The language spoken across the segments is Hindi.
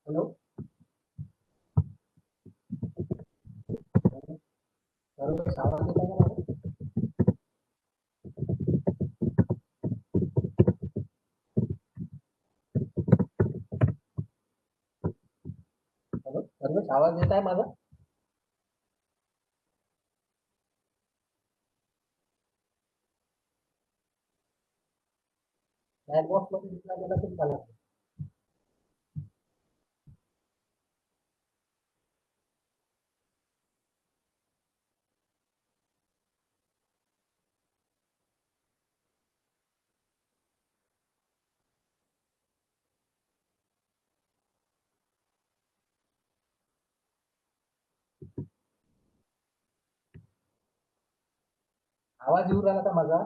हेलो। सर आवाज देता है क्या? हेलो सर्वेश आवाज देता है माझा? चॅट बॉक्स मध्ये दिसला गेला तरी चालेल. आवाज येऊ राहिला का माझा?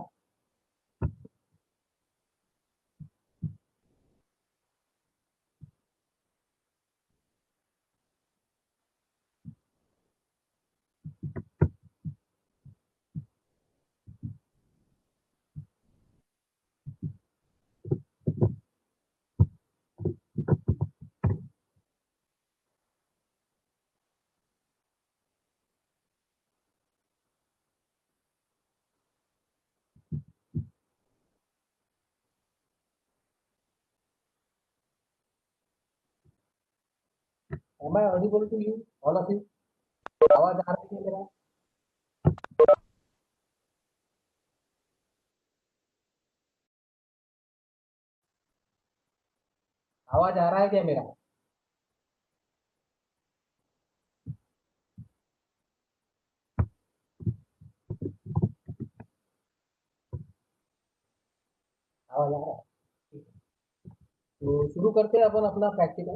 Am I audible to you? All of you? आवाज आ रहा है क्या मेरा? आवाज आ रहा है क्या मेरा? आवाज आ रहा है? ठीक है। तो शुरू करते हैं अपन अपना प्रैक्टिकल।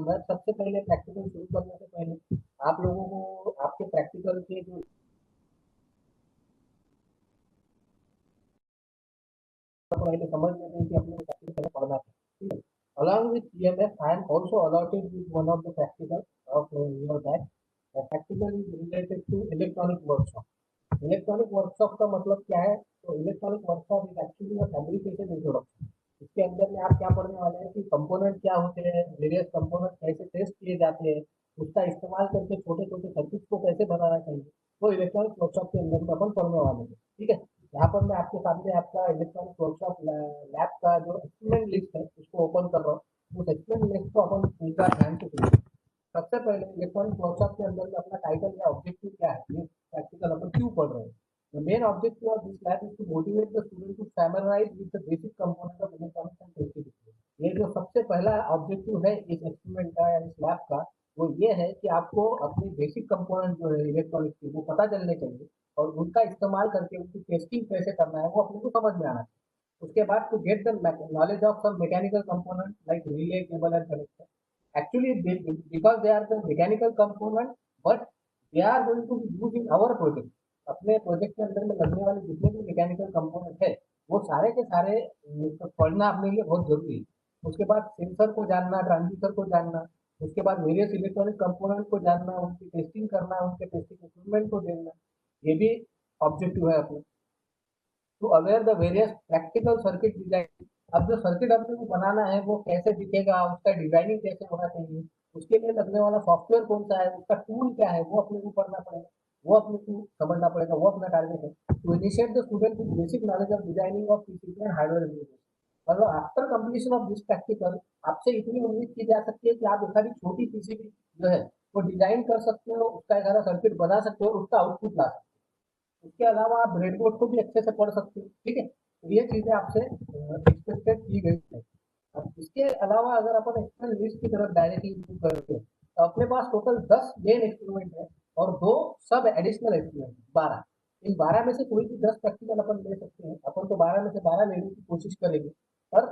मैं सबसे पहले प्रैक्टिकल शुरू करने से पहले आप लोगों को आपके प्रैक्टिकल के जो पहले समझ लेते हैं कि अपने प्रैक्टिकल पढ़ना है, ठीक है? Along with EMS, I am also allotted with one of the practical of your that. The practical is related to electronic workshop. Electronic workshop का मतलब क्या है? तो electronic workshop is actually a fabrication introduction. इसके अंदर में आप क्या पढ़ने वाले हैं कि कंपोनेंट क्या होते हैं, वेरियस कंपोनेंट कैसे टेस्ट किए जाते हैं, उसका इस्तेमाल करके छोटे छोटे सर्किट को कैसे बनाना चाहिए, वो इलेक्ट्रॉनिक वर्कशॉप के अंदर में अपन पढ़ने वाले हैं, ठीक है? यहाँ पर मैं आपके सामने आपका इलेक्ट्रॉनिक वर्कशॉप लैब का जो एक्सपेरिमेंट लिस्ट है उसको ओपन कर रहा हूँ। उस एक्सपेरिमेंट लिस्ट को अपन एक बार ध्यान से सुनिए। सबसे पहले इलेक्ट्रॉनिक वर्कशॉप के अंदर में अपना टाइटल या ऑब्जेक्टिव क्या है, ये प्रैक्टिकल अपन क्यों पढ़ रहे हैं? The main objective of this lab is to motivate the student to familiarize with the basic component of electronics and safety display. ये जो सबसे पहला ऑब्जेक्टिव है इस एक्सपेरिमेंट का या इस लैब का, वो ये है कि आपको अपने बेसिक कंपोनेंट जो है इलेक्ट्रॉनिक्स के वो पता चलने चाहिए और उनका इस्तेमाल करके उनकी टेस्टिंग कैसे करना है वो अपने को समझ में आना चाहिए। उसके बाद to get the knowledge of some mechanical component like relay cable and connector. Actually, because they are the mechanical component, but they are going to be used in our project. अपने प्रोजेक्ट के अंदर में लगने वाले जितने भी मैकेनिकल कंपोनेंट है वो सारे के सारे पढ़ना अपने लिए बहुत जरूरी है। उसके बाद सेंसर को जानना, ट्रांजिस्टर को जानना, उसके बाद वेरियस इलेक्ट्रॉनिक कंपोनेंट को जानना, उनकी टेस्टिंग करना, उनके टेस्टिंग इक्विपमेंट को जानना, ये भी ऑब्जेक्टिव है अपने। To aware the various practical circuit design. अब जो सर्किट अपने को बनाना है वो कैसे दिखेगा, उसका डिजाइनिंग कैसे होना चाहिए, उसके लिए लगने वाला सॉफ्टवेयर कौन सा है, उसका टूल क्या है, वो अपने को पढ़ना पड़ेगा, वो अपने को समझना पड़ेगा, वो अपना टारगेट है। To initiate the student with basic knowledge of designing of PCB and hardware engineering. मतलब after completion of this practical आपसे इतनी उम्मीद की जा सकती है कि आप एक सारी छोटी पीसीबी जो है वो डिजाइन कर सकते हो, उसका एक सारा सर्किट बना सकते हो और उसका आउटपुट ला सकते हो। उसके अलावा आप ब्रेडबोर्ड को भी अच्छे से पढ़ सकते हो, ठीक है? तो ये चीजें आपसे एक्सपेक्टेड की गई है। अब इसके अलावा अगर अपन एक्सपेरिमेंट लिस्ट की तरफ डायरेक्टली मूव करते हैं तो अपने पास टोटल 10 मेन एक्सपेरिमेंट है और दो सब एडिशनल एक्सपेरिमेंट 12। इन 12 में से कोई भी 10 प्रैक्टिकल अपन ले सकते हैं। अपन तो 12 में से 12 लेने की कोशिश करेंगे, पर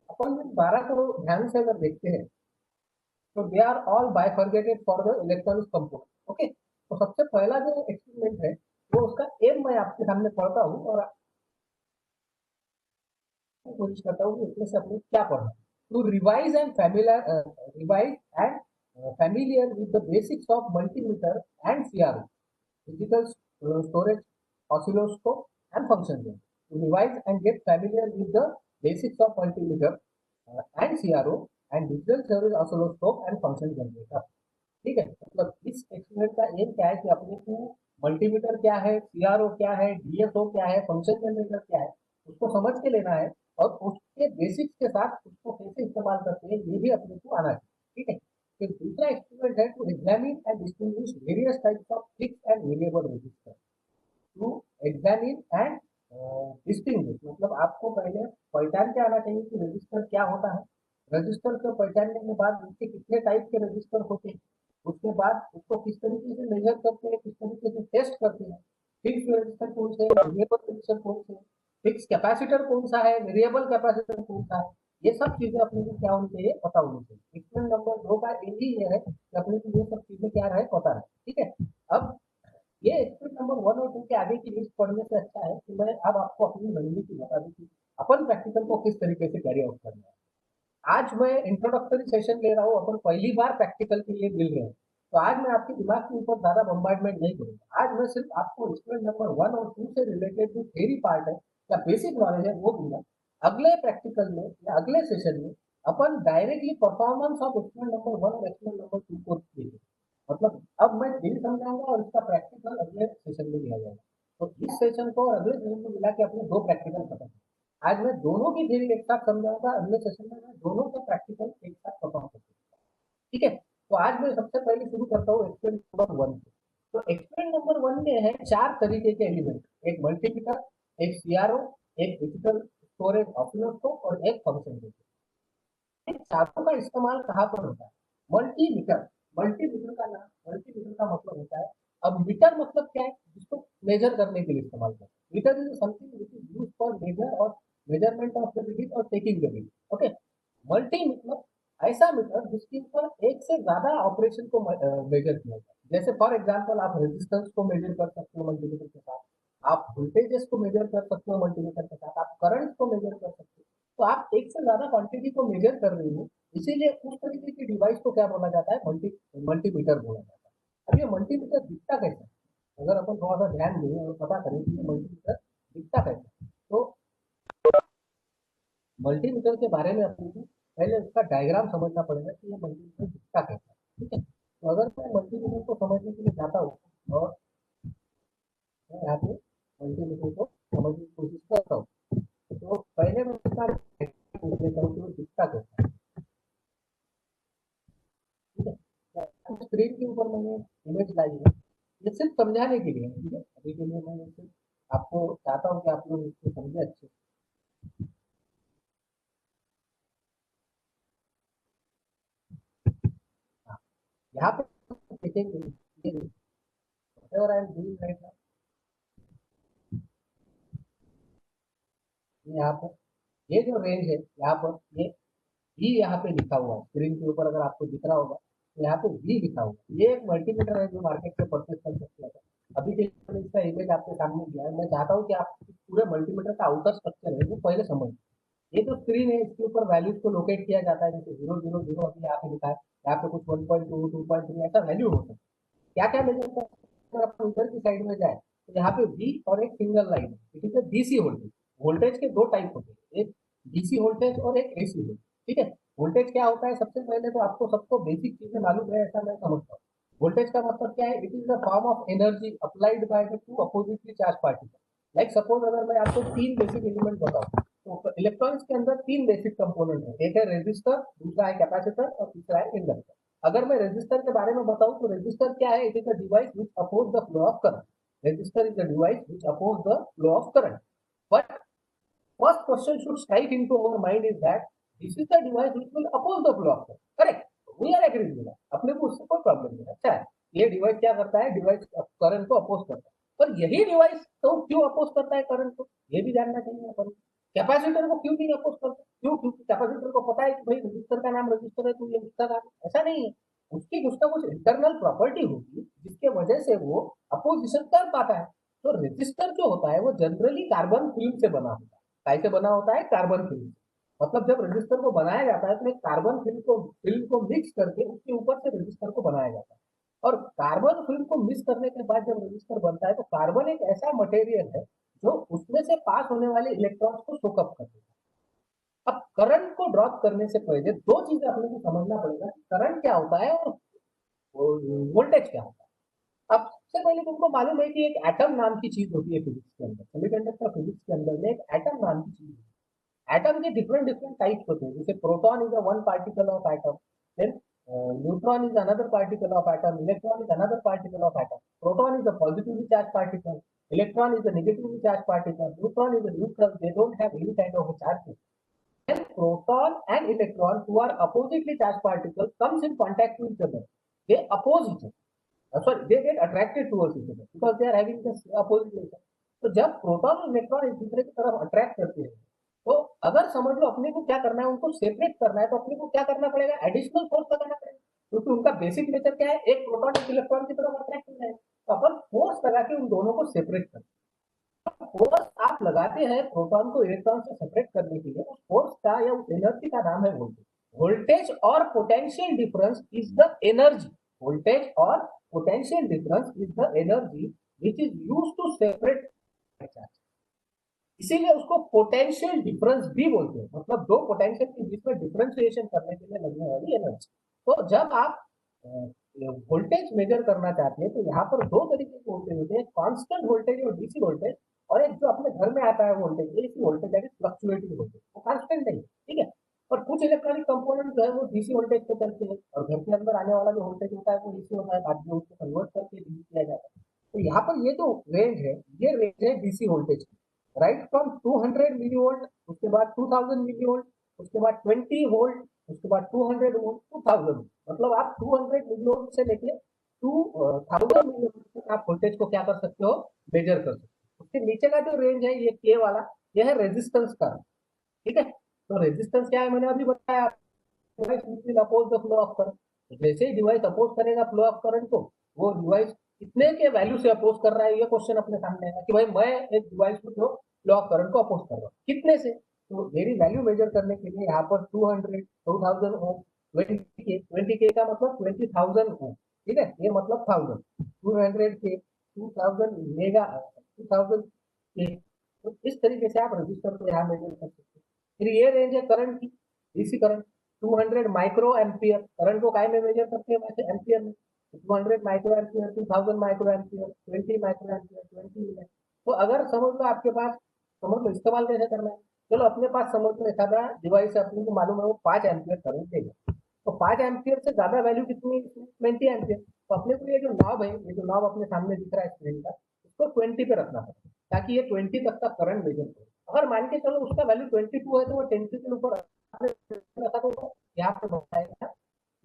अपन इन 12 को ध्यान से अगर देखते हैं तो they are all bifurcated for the electronic component. Okay, तो सबसे पहला जो एक्सपेरिमेंट है वो उसका एम मैं आपके सामने पढ़ता हूँ और कोशिश करता हूँ कि इसमें से अपने क्या पढ़ना है। To revise and familiar with the basics of multimeter and CRO, digital storage, oscilloscope, and function game. To revise and get familiar with the basics of multimeter and CRO and digital service oscilloscope and function generator. ठीक है, मतलब इस एक्सपेरिमेंट का एम क्या है कि अपने को मल्टीमीटर क्या है, सीआरओ क्या है, डीएसओ क्या है, फंक्शन जनरेटर क्या है, उसको समझ के लेना है और उसके बेसिक्स के साथ उसको कैसे इस्तेमाल करते हैं ये भी अपने को आना चाहिए। ठीक है, फिर दूसरा एक्सपेरिमेंट है to examine and distinguish various types of fix and variable register. To examine and distinguish मतलब आपको पहले पहचान के आना चाहिए कि रजिस्टर क्या होता है, रजिस्टर को पहचानने के बाद उसके कितने टाइप के रजिस्टर होते हैं, उसके बाद उसको किस तरीके से मेजर करते हैं, किस तरीके से टेस्ट करते हैं, फिक्स रजिस्टर कौन से, वेरिएबल रजिस्टर कौन से, फिक्स कैपेसिटर कौन सा है, वेरिएबल कैपेसिटर कौन सा है, ये सब चीजें अपने को क्या होनी चाहिए, पता होनी चाहिए। एक्सपेरिमेंट नंबर 2 का एम ही ये है कि अपने को ये सब चीजें क्या रहे, पता रहे। ठीक है, अब ये एक्सपेरिमेंट नंबर 1 और 2 के आगे की लिस्ट पढ़ने से अच्छा है कि मैं अब आपको अपनी रणनीति बता दूं कि अपन प्रैक्टिकल को किस तरीके से कैरी आउट करना है। आज मैं इंट्रोडक्टरी सेशन ले रहा हूँ, अपन पहली बार प्रैक्टिकल के लिए मिल रहे हैं, तो आज मैं आपके दिमाग के ऊपर ज्यादा बम्बार्डमेंट नहीं करूंगा। आज मैं सिर्फ आपको एक्सपेरिमेंट नंबर 1 और 2 से रिलेटेड जो थ्योरी पार्ट है या बेसिक नॉलेज है वो दूंगा। अगले प्रैक्टिकल में या अगले सेशन में अपन directly performance of experiment number 1 और एक्सपेरिमेंट नंबर 2 को देखेंगे। मतलब अब मैं थ्योरी समझाऊंगा और इसका प्रैक्टिकल अगले सेशन में लिया जाएगा। तो इस सेशन को और अगले सेशन को मिला के अपने 2 प्रैक्टिकल खत्म। आज मैं दोनों की थ्योरी एक साथ समझाऊंगा, अगले सेशन में मैं दोनों का प्रैक्टिकल एक साथ परफॉर्म करूंगा। ठीक है, तो आज मैं सबसे पहले शुरू करता हूँ एक्सपेरिमेंट नंबर 1 से। तो एक्सपेरिमेंट नंबर 1 में है 4 तरीके के एलिमेंट, एक मल्टीमीटर, एक सीआरओ, एक डिजिटल स्टोरेज ऑसिलोस्कोप और एक फंक्शन जनरेटर। इन चारों का इस्तेमाल कहाँ पर होता है? मल्टीमीटर। मल्टीमीटर का नाम, मल्टीमीटर का मतलब होता है, अब मीटर मतलब क्या है, जिसको मेजर करने के लिए इस्तेमाल करते हैं। Meter is something which is used for measure और मेजरमेंट ऑफ द रीडिंग और taking the reading. Okay, multi मतलब ऐसा मीटर जिसके ऊपर एक से ज्यादा ऑपरेशन को मेजर किया जाए। जैसे फॉर एग्जांपल आप रेजिस्टेंस को मेजर कर सकते हो मल्टीमीटर के साथ, आप वोल्टेजेस को मेजर कर सकते हो मल्टीमीटर के साथ, आप करंट को मेजर कर सकते हो। तो आप एक से ज्यादा क्वांटिटी को मेजर कर रही हो, इसीलिए उस तरीके की डिवाइस को क्या बोला जाता है, मल्टीमीटर बोला जाता है। अब ये मल्टीमीटर दिखता कैसे है? अगर अपन थोड़ा सा ध्यान दें और पता करें कि ये मल्टीमीटर दिखता कैसे है, तो मल्टीमीटर के बारे में अपने को पहले उसका डायग्राम समझना पड़ेगा कि ये मल्टीमीटर दिखता कैसे है। ठीक है, तो अगर मैं मल्टीमीटर को समझने के लिए जाता हूँ और मैं यहाँ पे मल्टीमीटर को समझने की कोशिश करता हूँ, तो पहले मैं इसका देख लेता हूँ कि वो दिखता कैसा है। ठीक है, स्क्रीन के ऊपर मैंने इमेज लाई है, ये सिर्फ समझाने के लिए है। ठीक है, अभी के लिए मैं सिर्फ आपको चाहता हूँ कि आप लोग इसको समझे अच्छे। हाँ, यहाँ पे देखेंगे ये whatever I am doing right now, यहाँ पर ये जो रेंज है यहाँ पर ये वी यहाँ पे लिखा हुआ है, स्क्रीन के ऊपर अगर आपको दिख रहा होगा तो यहाँ पे वी लिखा हुआ है। ये एक मल्टीमीटर है जो मार्केट में परचेज कर सकते हैं। अभी के लिए इसका इमेज आपके सामने दिया है, मैं चाहता हूँ कि आप पूरे मल्टीमीटर का आउटर स्ट्रक्चर है वो पहले समझ। ये जो स्क्रीन है इसके ऊपर वैल्यूज को लोकेट किया जाता है, जैसे 000 अभी यहाँ पे लिखा है, यहाँ पे कुछ 1.2 2.3 ऐसा वैल्यू होता है। क्या क्या मेजर करते हैं, अगर अपन उधर की साइड में जाए तो यहाँ पे वी और एक सिंगल लाइन है, it is DC voltage. Voltage के दो टाइप होते हैं, एक डीसी वोल्टेज और एक एसी वोल्टेज। ठीक है, वोल्टेज क्या होता है, सबसे पहले तो आपको सबको बेसिक चीजें मालूम है ऐसा मैं समझता हूँ। वोल्टेज का मतलब क्या है, it is the form of energy applied by the two oppositely charge particle. Like suppose अगर मैं आपको तीन बेसिक एलिमेंट बताऊं, तो इलेक्ट्रॉनिक्स के अंदर तीन बेसिक कंपोनेंट है, एक है रेजिस्टर, दूसरा है कैपेसिटर और तीसरा है इंडक्टर। अगर मैं रेजिस्टर के बारे में बताऊं तो रेजिस्टर क्या है, it is a device which oppose the flow of current. Resistor is a device which oppose the flow of current. But first question should strike into our mind is that this is the device which will oppose the flow of current. Correct, we are agreed with that, अपने को उससे कोई प्रॉब्लम नहीं है। अच्छा है, ये डिवाइस क्या करता है, डिवाइस करंट को अपोज करता है। पर यही डिवाइस तो क्यों अपोज करता है करंट को, ये भी जानना चाहिए अपन। कैपेसिटर को क्यों नहीं अपोज करता, क्यों, क्योंकि कैपेसिटर को पता है कि भाई रजिस्टर का नाम रजिस्टर है तो ये उसका नाम, ऐसा नहीं है। उसकी कुछ ना कुछ इंटरनल प्रॉपर्टी होगी जिसके वजह से वो अपोजिशन कर पाता है। तो रजिस्टर जो होता है वो जनरली कार्बन फिल्म से बना होता है। कैसे बना होता है, कार्बन फिल्म। मतलब जब रजिस्टर को बनाया जाता है तो एक कार्बन फिल्म को मिक्स करके उसके ऊपर से रजिस्टर को बनाया जाता है। और कार्बन फिल्म को मिक्स करने के बाद जब रजिस्टर बनता है तो कार्बन एक ऐसा मटेरियल है जो उसमें से पास होने वाले इलेक्ट्रॉन्स को सोकअप कर देता है। अब करंट को ड्रॉप करने से पहले दो चीजें अपने को समझना पड़ेगा, करंट क्या होता है और वोल्टेज क्या होता है। अब सबसे पहले तुमको मालूम है कि एक एटम नाम की चीज होती है फिजिक्स के अंदर, सेमीकंडक्टर फिजिक्स के अंदर में एक एटम नाम की चीज है। एटम के डिफरेंट डिफरेंट टाइप्स होते हैं, जैसे proton is a one particle of atom, then neutron is another particle of atom, electron is another particle of atom. Proton is a positively charge particle, electron is a negatively charge particle, neutron is a neutral, they don't have any kind of charge. When proton and electron, who are oppositely charged particles, comes in contact with each other, they oppose each other. Sorry, they get attracted towards each other because they are having the opposite nature. तो जब प्रोटॉन और इलेक्ट्रॉन एक दूसरे की तरफ अट्रैक्ट करते हैं, तो अगर समझ लो अपने को क्या करना है, उनको सेपरेट करना है, तो अपने को क्या करना पड़ेगा, एडिशनल फोर्स लगाना पड़ेगा, क्योंकि उनका बेसिक नेचर क्या है, एक प्रोटॉन एक इलेक्ट्रॉन की तरफ अट्रैक्ट हो जाए, तो अपन फोर्स लगा के उन दोनों को सेपरेट करते हैं। फोर्स आप लगाते हैं प्रोटॉन को इलेक्ट्रॉन से सेपरेट करने के लिए, उस फोर्स का या उस एनर्जी का नाम है वोल्टेज। वोल्टेज और potential difference is the energy, voltage और potential difference is the energy which is use to separate charge. इसीलिए उसको पोटेंशियल डिफरेंस भी बोलते हैं, मतलब दो पोटेंशियल के बीच में डिफरेंशिएशन करने के लिए लगने वाली एनर्जी। तो जब आप वोल्टेज मेजर करना चाहते हैं, तो यहाँ पर दो तरीके के वोल्टेज होते हैं, कांस्टेंट वोल्टेज और डीसी वोल्टेज, और एक जो अपने घर में आता है voltage, AC voltage, that is fluctuating voltage, वो कांस्टेंट नहीं, ठीक है। और कुछ इलेक्ट्रॉनिक कंपोनेंट जो है वो डीसी वोल्टेज पे चलते हैं, और घर के अंदर आने वाला जो वोल्टेज होता है वो डीसी होता है, बाद में उसको कन्वर्ट करके डीसी किया जाता है। तो यहाँ पर ये जो रेंज है, ये रेंज है डीसी वोल्टेज की, राइट फ्रॉम 200 मिली वोल्ट, उसके बाद 2000 मिली वोल्ट, उसके बाद 20 वोल्ट, उसके बाद 200 वोल्ट, 2000, मतलब आप 200 मिली वोल्ट से लेके 2000 मिली वोल्ट तक आप वोल्टेज को क्या कर सकते हो, मेजर कर सकते हो। उसके नीचे का जो रेंज है, ये के वाला, ये है रेजिस्टेंस का, ठीक है। तो रेजिस्टेंस क्या है, मैंने अभी बताया, device will oppose the flow of current. जैसे ही डिवाइस अपोज करेगा फ्लो ऑफ करंट को, वो डिवाइस कितने के वैल्यू से अपोज कर रहा है, ये क्वेश्चन अपने सामने आएगा कि भाई मैं एक डिवाइस को जो फ्लो ऑफ करंट को अपोज कर रहा हूँ कितने से, तो मेरी वैल्यू मेजर करने के लिए यहाँ पर 200, 2000 ओम, 20 के का मतलब 20,000 ओम, ठीक है, ये मतलब 1000, 200 के, 2000 मेगा, 2000 के। तो इस तरीके से आप रजिस्टर को यहाँ मेजर कर सकते हैं। फिर ये रेंज है करंट की, DC current, 200 micro ampere, current को काय में मेजर करते हैं, वैसे एम्पियर में, 200 micro ampere, 2000 micro ampere, 20 micro ampere, 20 minute. तो अगर समझ लो आपके पास, समझ लो इस्तेमाल कैसे करना है, चलो अपने पास समझ लो एखादा डिवाइस है, अपने को मालूम है वो 5 एम्पियर करंट देगा, तो 5 एम्पियर से ज्यादा वैल्यू कितनी है, 20 एम्पियर। तो अपने को ये जो नॉब है, ये जो नॉब अपने सामने दिख रहा है स्क्रीन का, इसको 20 पे रखना है, ताकि ये 20 तक का करंट मेजर करे। अगर मान के चलो उसका वैल्यू 22 है, तो वो 10 के ऊपर रखा, तो यहाँ पे बताएगा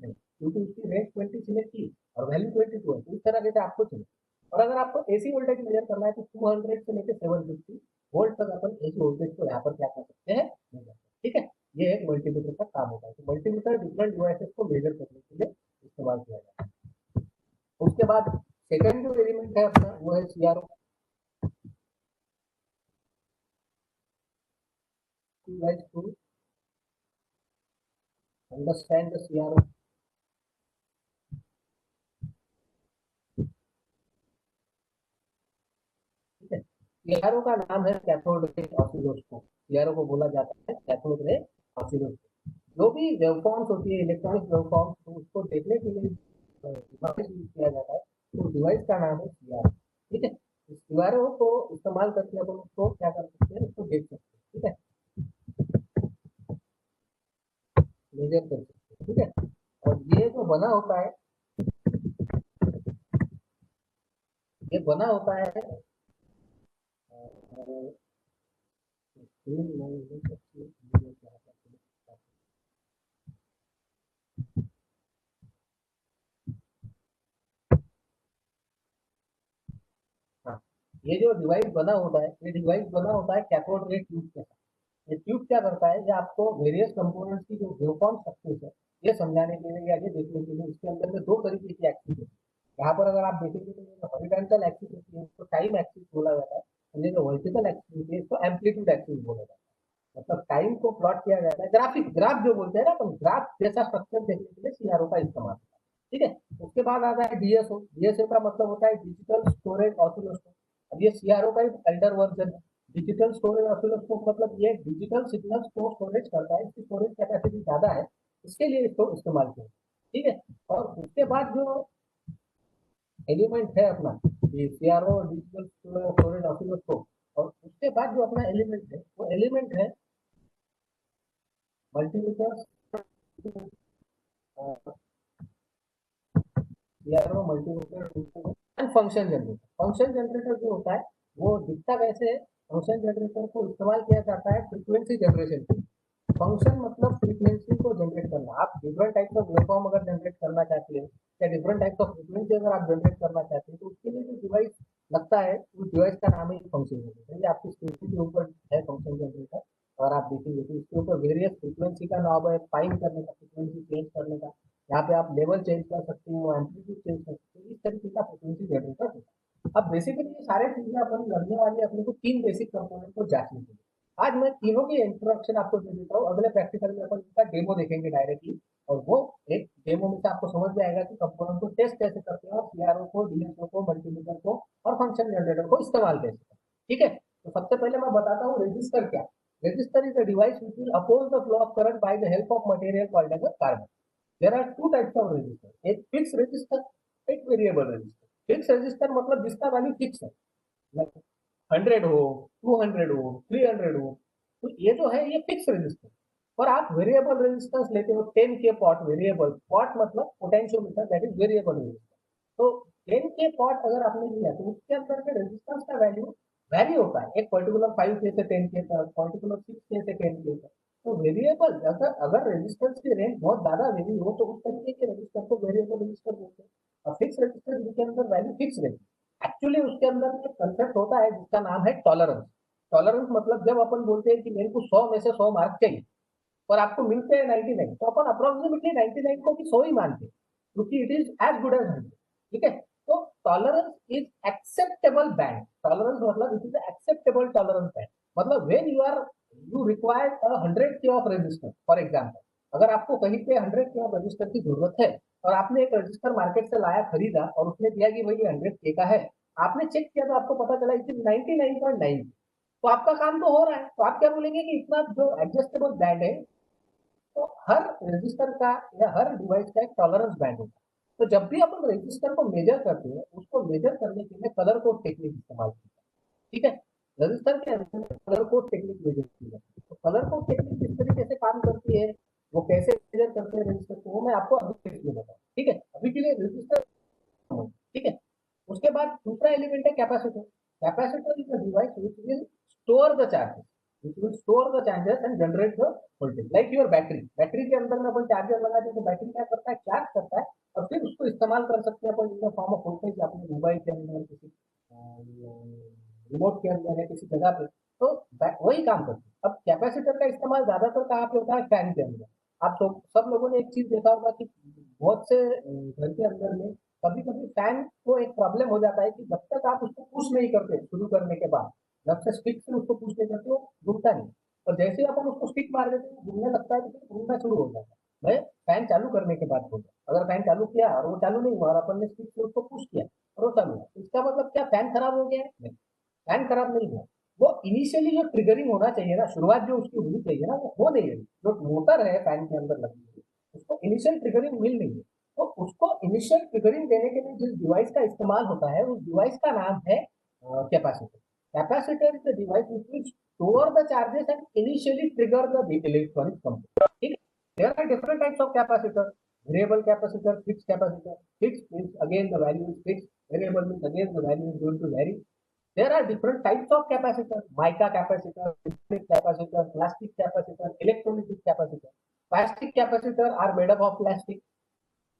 नहीं, क्योंकि उसकी रेंज 20 सिलेक्ट की और वैल्यू 22 है, तो इस तरह से आपको चाहिए। और अगर आपको एसी वोल्टेज मेजर करना है, तो 200 से लेकर 750 वोल्ट तक अपन एसी वोल्टेज को यहाँ पर क्या कर सकते हैं, मेजर, ठीक है। ये एक मल्टीमीटर का काम होता है, तो मल्टीमीटर डिफरेंट डिवाइसेस को मेजर करने के लिए इस्तेमाल किया जाता है। उसके बाद सेकंड जो एलिमेंट है अपना, वो है CRO. To understand the CRO, ठीक है। सीआरओ का नाम है कैथोड रे ऑसिलोस्कोप, सीआरओ को बोला जाता है कैथोड रे ऑसिलोस्कोप। जो भी वेवफॉर्म्स होती है, इलेक्ट्रॉनिक वेवफॉर्म्स, तो उसको देखने के लिए डिवाइस यूज किया जाता है, तो डिवाइस का नाम है सीआरओ, ठीक है। सीआरओ को इस्तेमाल करके अपन उसको क्या कर सकते हैं, उसको देख सकते हैं, ठीक है, मेजर कर सकते हैं, ठीक है। और ये जो बना होता है, ये बना होता है हाँ, ये जो डिवाइस बना होता है, ये डिवाइस बना होता है कैथोड रे ट्यूब के साथ। ये ट्यूब क्या करता है, ये आपको वेरियस कंपोनेंट्स की जो वेवफॉर्म स्ट्रक्चर्स है, ये समझाने के लिए या ये देखने के लिए, इसके अंदर में दो तरीके की एक्सिस है। यहाँ पर अगर आप देखेंगे तो ये हॉरिजॉन्टल एक्सिस होती है, इसको टाइम एक्सिस बोला जाता है, और ये जो वर्टिकल एक्सिस होती है, इसको एम्पलीट्यूड एक्सिस बोला जाता है। मतलब टाइम को प्लॉट किया जाता है, ग्राफिक, ग्राफ जो बोलते हैं ना अपन, ग्राफ जैसा स्ट्रक्चर देखने के लिए सीआरओ का इस्तेमाल होता है, ठीक है। उसके बाद आता है डीएसओ, डीएसओ का मतलब होता है डिजिटल स्टोरेज ऑसिलोस्कोप। अब ये सीआरओ का एक एल्डर वर्जन है, डिजिटल स्टोरेज ऑसिलोस्कोप मतलब ये डिजिटल सिग्नल्स को स्टोरेज करता है, इसकी स्टोरेज कैपेसिटी ज्यादा है, इसके लिए इसको इस्तेमाल किया। ठीक है। और उसके बाद जो एलिमेंट है अपना ये सीआरओ डिजिटल स्टोरेज ऑसिलोस्कोप, और उसके बाद जो अपना एलिमेंट है वो एलिमेंट है multimeter, CRO multimeter and function generator. Function generator जो होता है वो दिखता कैसे है, फंक्शन जनरेटर को इस्तेमाल किया जाता है फ्रीक्वेंसी जनरेशन के लिए। फंक्शन मतलब फ्रीक्वेंसी को जनरेट करना। आप डिफरेंट टाइप्स ऑफ वेवफॉर्म अगर जनरेट करना चाहते हैं या डिफरेंट टाइप्स ऑफ फ्रीक्वेंसी अगर आप जनरेट करना चाहते हैं तो उसके लिए जो डिवाइस लगता है उस डिवाइस का नाम है फंक्शन जनरेटर। ये आपकी स्क्रीन के ऊपर है फंक्शन जनरेटर, और आप देखेंगे तो इसके ऊपर वेरियस फ्रीक्वेंसी का नाम है, फाइन करने का, फ्रीक्वेंसी चेंज करने का, यहाँ पे आप लेवल चेंज कर सकते हो, एम्पलीट्यूड चेंज कर सकते हो, इस तरीके का फ्रीक्वेंसी जनरेटर होता है। अब बेसिकली ये सारे चीजें अपन लगने वाली है अपने को तीन बेसिक कंपोनेंट को जांचने के लिए। आज मैं तीनों की इंट्रोडक्शन आपको दे देता हूँ, अगले प्रैक्टिकल में अपन इसका डेमो देखेंगे डायरेक्टली, और वो एक डेमो में से आपको समझ में आएगा कि कंपोनेंट को टेस्ट कैसे करते हैं, और सीआरओ को, डीएसओ को, मल्टीमीटर को और फंक्शन जनरेटर को इस्तेमाल कैसे करते हैं। ठीक है। तो सबसे पहले मैं बताता हूँ रजिस्टर क्या। Register is a device which will oppose the flow of current by the help of material called as a carbon. There are two types of resistor, एक फिक्स रजिस्टर, एक वेरिएबल रजिस्टर। फिक्स रजिस्टर मतलब जिसका वैल्यू फिक्स है, 100 हो, 200 हो, 300 हो, तो ये जो है ये फिक्स रजिस्टर। और आप वेरिएबल रेजिस्टेंस लेते हो 10 के पॉट, वेरिएबल पॉट मतलब potentiometer, that is variable resistance. तो 10 के पॉट अगर आपने लिया तो उसके अंदर के रेजिस्टेंस का वैल्यू वैरी होता है, एक पर्टिकुलर 5 के से 10 के तक, पर्टिकुलर 6 के से 10 के तक। तो वेरिएबल अगर अगर रेजिस्टेंस की रेंज बहुत ज्यादा वेरी हो तो उस तरीके के रेजिस्टर को वेरिएबल रेजिस्टर बोलते हैं। और फिक्स रेजिस्टर जिसके अंदर वैल्यू फिक्स रहती है, एक्चुअली उसके अंदर एक कंसेप्ट होता है जिसका नाम है टॉलरेंस। टॉलरेंस मतलब जब अपन बोलते हैं कि मेरे को 100 में से 100 मार्क चाहिए और आपको मिलते हैं 99, तो अपन अप्रोक्सीमेटली 99 को भी 100 ही मानते हैं, क्योंकि it is as good as 100। ठीक है। तो tolerance is acceptable band. Tolerance मतलब it is acceptable tolerance band, मतलब व्हेन यू रिक्वायर 100 के ऑफ रेजिस्टर फॉर एग्जांपल। अगर आपको कहीं पे 100 के ऑफ रजिस्टर की जरूरत है और आपने एक रजिस्टर मार्केट से लाया, खरीदा, और उसने दिया कि भाई ये 100 के का है, आपने चेक किया तो आपको पता चला इट इज 99.9, तो आपका काम तो हो रहा है, तो आप क्या बोलेंगे कि इतना जो एडजस्टेबल बैंड है। तो हर रजिस्टर का या हर डिवाइस का एक टॉलरेंस बैंड होता है। तो जब भी अपन रजिस्टर को मेजर करते हैं, उसको मेजर करने के लिए कलर कोड टेक्निक इस्तेमाल करते हैं। ठीक है। रजिस्टर के अंदर कलर कोड टेक्निक मेजर की जाती है। तो कलर कोड टेक्निक किस तरीके से काम करती है, वो कैसे मेजर करते हैं रजिस्टर को, वो मैं आपको अभी के लिए बताऊँ। ठीक है। अभी के लिए रजिस्टर। ठीक है। उसके बाद दूसरा एलिमेंट है capacitor. Capacitor is a device which will store the charges, which will store the charges and generate the voltage, like your battery. Battery के अंदर में अपन चार्जर लगा दें तो बैटरी क्या करता है, चार्ज करता है, और फिर उसको इस्तेमाल कर सकते हैं अपन in the form of voltage अपने मोबाइल के अंदर, किसी रिमोट के अंदर है, किसी जगह पे। तो वही काम करते हैं। अब कैपेसिटर का इस्तेमाल ज्यादातर कहाँ पे होता है, फैन के अंदर। आप सब लोगों ने एक चीज देखा होगा कि बहुत से घर के अंदर में कभी कभी फैन को एक प्रॉब्लम हो जाता है कि जब तक आप उसको पुश नहीं करते शुरू करने के बाद, जब से स्टिक से उसको पुश नहीं करते वो घूमता नहीं। और जैसे ही अपन उसको स्टिक मार देते हैं घूमने लगता है, तो फिर घूमना शुरू हो जाता है। भाई फैन चालू करने के बाद बोलते हैं, अगर फैन चालू किया और वो चालू नहीं हुआ और अपन ने स्टिक से उसको पुश किया और वो चालू हुआ, तो इसका मतलब क्या फैन खराब हो गया है? नहीं, फैन खराब नहीं हुआ। वो इनिशियली जो ट्रिगरिंग होना चाहिए ना, शुरुआत जो उसकी होनी चाहिए ना, वो हो नहीं रही। जो मोटर है फैन के अंदर लगी हुई, उसको इनिशियल ट्रिगरिंग मिल नहीं है। तो उसको इनिशियल ट्रिगरिंग देने के लिए जिस डिवाइस का इस्तेमाल होता है उस डिवाइस का नाम है capacitor. Capacitor is a device which will store the charges and initially trigger the electronic component. ठीक है? There are different types of capacitor. Variable capacitor, fixed capacitor. Fixed means again the value is fixed. Variable means again the value is going to vary. There are different types of capacitor: mica capacitor, ceramic capacitor, plastic capacitor, electrolytic capacitor. Plastic capacitor are made up of plastic.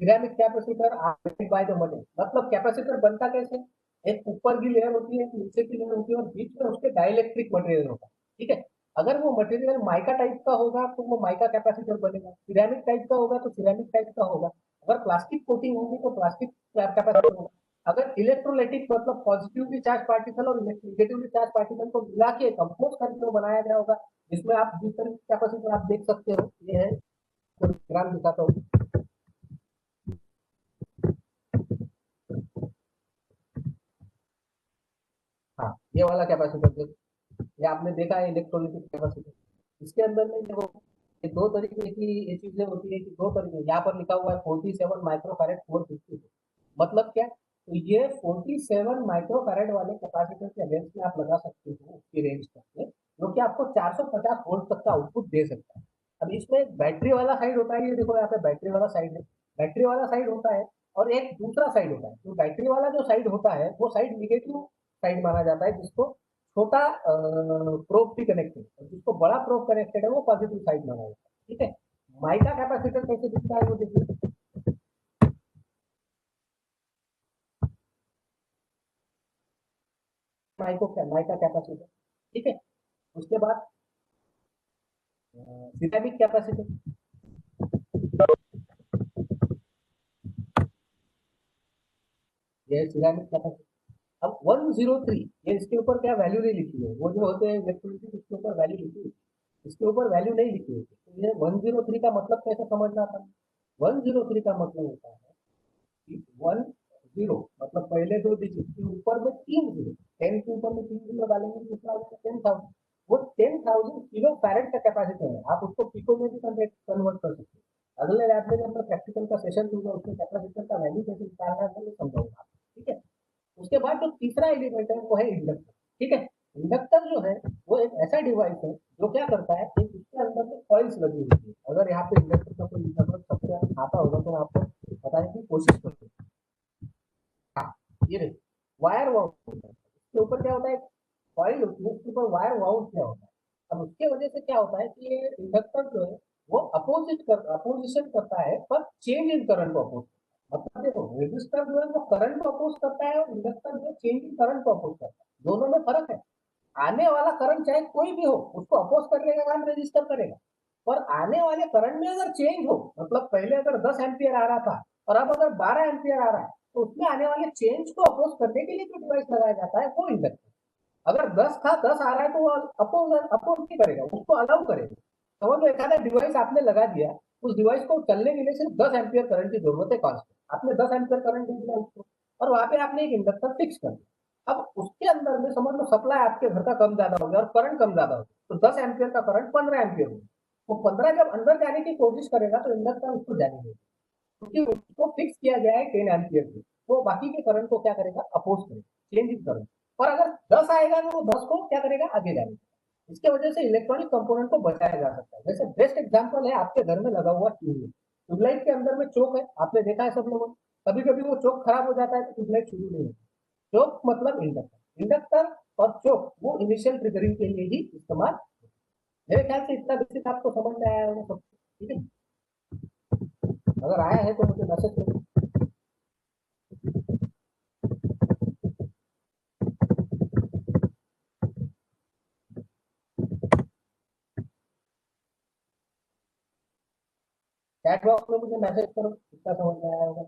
Ceramic capacitor are by the material. मतलब कैपेसिटर बनता कैसे, एक ऊपर की लेयर होती है, एक नीचे की लेयर होती है, और बीच में उसके डाइलेक्ट्रिक मटेरियल होता है। ठीक है। अगर वो मटेरियल माइका टाइप का होगा तो वो माइका कैपेसिटर बनेगा, सिरेमिक टाइप का होगा तो सिरेमिक टाइप का होगा, अगर प्लास्टिक कोटिंग होगी तो प्लास्टिक कैपेसिटर होगा। अगर इलेक्ट्रोलाइटिक मतलब पॉजिटिवली चार्ज पार्टिकल और नेगेटिवली चार्ज पार्टिकल को मिला के कंपोज करके बनाया गया होगा, जिसमें आप जिस तरह की कैपेसिटर आप देख सकते हो, ये है ग्राम दिखाता हूँ। हाँ, ये वाला कैपेसिटर ये आपने देखा है इलेक्ट्रोलिटिक कैपेसिटर। इसके अंदर में देखो ये दो तरीके की ये चीजें होती है कि दो तरीके, यहाँ पर लिखा हुआ है 47 माइक्रोफैरेड 450। मतलब क्या, तो ये 47 माइक्रोफैरेड वाले कैपेसिटर के अगेंस्ट में आप लगा सकते हो उसकी रेंज करके, जो कि आपको 450 वोल्ट तक का आउटपुट दे सकता है। अब इसमें एक बैटरी वाला साइड होता है, ये देखो यहाँ पे बैटरी वाला साइड है, बैटरी वाला साइड होता है, और एक दूसरा साइड होता है। तो बैटरी वाला जो साइड होता है वो साइड निगेटिव साइड माना जाता है, जिसको छोटा प्रोब भी कनेक्टेड है, और जिसको बड़ा प्रोब कनेक्टेड है वो पॉजिटिव साइड माना जाता है। ठीक है, माइका कैपेसिटर कैसे दिखता है वो देखिए। माइका कैपेसिटर, ठीक है। उसके बाद सिरेमिक कैपेसिटर, ये सिरेमिक कैपेसिटर। अब 103, ये इसके ऊपर क्या वैल्यू नहीं लिखी है, वो जो होते हैं इलेक्ट्रिसिटी इसके ऊपर वैल्यू लिखी है, इसके ऊपर वैल्यू नहीं लिखी होती। तो ये 103 का मतलब कैसे समझना था। 103 का मतलब होता है कि 10 मतलब पहले दो डिजिट के ऊपर में तीन जीरो, 10 के ऊपर में तीन जीरो डालेंगे तो कितना होगा 10,000। वो 10,000 किलो फैरेड का कैपेसिटर है, आप उसको पिको में भी कन्वर्ट कर सकते हैं। अगले लैब में जब मैं प्रैक्टिकल का सेशन दूंगा उसमें कैपेसिटर का वैल्यू कैसे निकालना है वो समझाऊंगा। ठीक है, उसके बाद जो तीसरा एलिमेंट है वो है इंडक्टर। ठीक है, इंडक्टर जो है वो एक ऐसा डिवाइस है जो क्या करता है कि उसके अंदर में कॉइल्स लगी होती है। अगर यहाँ पे इंडक्टर का कोई मतलब सबसे आता होगा तो मैं आपको बताने की कोशिश करूँ। हाँ, ये देखिए वायर वाउंड होता है, इसके ऊपर क्या होता है, कॉइल होती है, उसके ऊपर वायर वाउंड क्या होता है। अब उसके वजह से क्या होता है कि ये इंडक्टर जो है वो अपोजिशन करता है पर चेंज इन करंट को अपोज। मतलब देखो रेजिस्टर जो है वो करंट को अपोज करता है और इंडक्टर जो है चेंज इन करंट को अपोज करता है, दोनों में फर्क है। आने वाला करंट चाहे कोई भी हो उसको अपोज करने का काम रजिस्टर करेगा, और आने वाले करंट में अगर चेंज हो, मतलब पहले अगर 10 एम्पियर आ रहा था और अब अगर 12 एम्पियर आ रहा है, तो उसमें आने वाले चेंज को अपोज करने के लिए जो डिवाइस लगाया जाता है वो इंडक्टर। अगर 10 था 10 आ रहा है तो वो अपोज अपोज नहीं करेगा, उसको अलाउ करेगा। समझ लो एक आधा डिवाइस आपने लगा दिया, उस डिवाइस को चलने के लिए सिर्फ 10 एम्पियर करंट की जरूरत है कांस्टेंट, आपने 10 एम्पियर करंट दे दिया उसको, और वहां पे आपने एक इंडक्टर फिक्स कर दिया। अब उसके अंदर में समझ लो सप्लाई आपके घर का कम ज्यादा हो गया और करंट कम ज्यादा हो गया, तो 10 एम्पियर का करंट 15 एम्पियर हो गया। वो 15 जब अंदर जाने की कोशिश करेगा तो इंडक्टर उसको जाने देगा, क्योंकि उसको फिक्स किया गया है 10 एम्पियर से, तो बाकी के करंट को क्या करेगा अपोज करेगा, चेंज इन करंट। और अगर 10 आएगा तो वो 10 को क्या करेगा आगे जाने देगा। इसके वजह से इलेक्ट्रॉनिक कंपोनेंट को बचाया जा सकता है। जैसे बेस्ट एग्जांपल है आपके घर में लगा हुआ ट्यूबलाइट। ट्यूबलाइट के अंदर में चोक है, आपने देखा है सब लोगों, कभी कभी वो चोक खराब हो जाता है तो ट्यूबलाइट शुरू नहीं होती। चोक मतलब इंडक्टर, इंडक्टर और चोक वो इनिशियल ट्रिगरिंग के लिए ही इस्तेमाल। मेरे ख्याल से इतना बेसिक आपको समझ में आया होगा सब। ठीक है, अगर आया है तो मुझे मैसेज करो। चैट बॉक्स में मुझे मैसेज करो कितना समझ में आया होगा।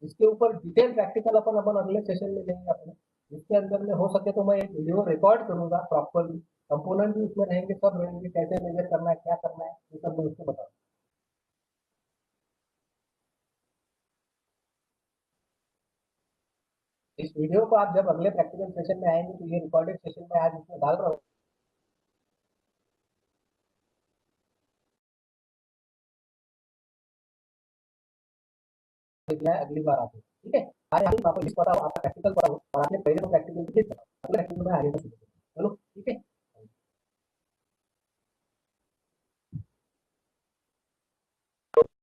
इसके ऊपर डिटेल प्रैक्टिकल अपन अपन अगले सेशन में लेंगे अपने। इसके अंदर में हो सके तो मैं एक वीडियो रिकॉर्ड करूंगा प्रॉपरली, कंपोनेंट भी उसमें रहेंगे, सब रहेंगे, कैसे मेजर करना है क्या करना है ये सब मैं उसको बताऊंगा। इस वीडियो को आप जब अगले प्रैक्टिकल सेशन में आएंगे तो ये रिकॉर्डेड सेशन में आज इसमें डाल रहा हूँ, अगली बार आते हैं। ठीक है, आज आपको लिस्ट पता हो, आपका प्रैक्टिकल पता हो, और आपने पहले तो प्रैक्टिकल भी अगले प्रैक्टिकल में आगे